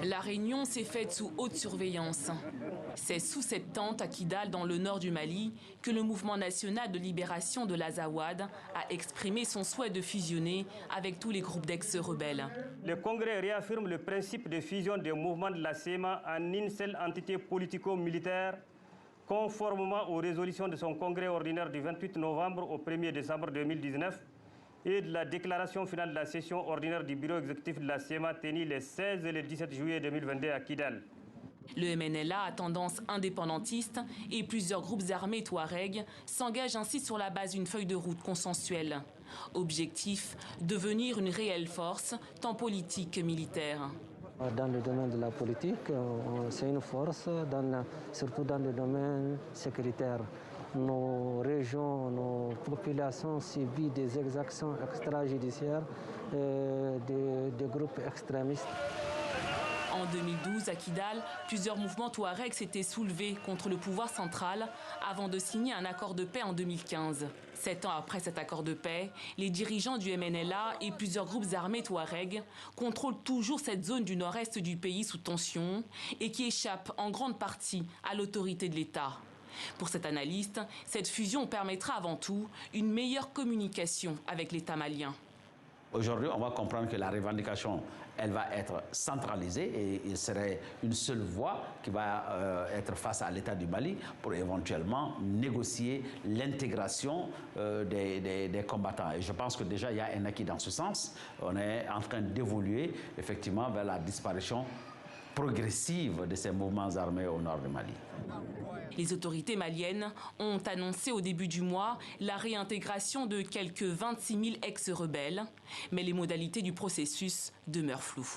La réunion s'est faite sous haute surveillance. C'est sous cette tente à Kidal, dans le nord du Mali, que le mouvement national de libération de l'Azawad a exprimé son souhait de fusionner avec tous les groupes d'ex-rebelles. Le Congrès réaffirme le principe de fusion des mouvements de la CEMA en une seule entité politico-militaire, conformément aux résolutions de son congrès ordinaire du 28 novembre au 1er décembre 2019 et de la déclaration finale de la session ordinaire du bureau exécutif de la CEMA tenue les 16 et le 17 juillet 2022 à Kidal. Le MNLA à tendance indépendantiste et plusieurs groupes armés touaregs s'engagent ainsi sur la base d'une feuille de route consensuelle. Objectif, devenir une réelle force, tant politique que militaire. Dans le domaine de la politique, c'est une force, surtout dans le domaine sécuritaire. Nos régions, nos populations subissent des exactions extrajudiciaires des groupes extrémistes. En 2012, à Kidal, plusieurs mouvements touaregs s'étaient soulevés contre le pouvoir central avant de signer un accord de paix en 2015. 7 ans après cet accord de paix, les dirigeants du MNLA et plusieurs groupes armés touaregs contrôlent toujours cette zone du nord-est du pays sous tension et qui échappe en grande partie à l'autorité de l'État. Pour cet analyste, cette fusion permettra avant tout une meilleure communication avec l'État malien. Aujourd'hui, on va comprendre que la revendication, elle va être centralisée et il serait une seule voix qui va être face à l'État du Mali pour éventuellement négocier l'intégration des combattants. Et je pense que déjà, il y a un acquis dans ce sens. On est en train d'évoluer effectivement vers la disparition progressive de ces mouvements armés au nord du Mali. Les autorités maliennes ont annoncé au début du mois la réintégration de quelques 26 000 ex-rebelles, mais les modalités du processus demeurent floues.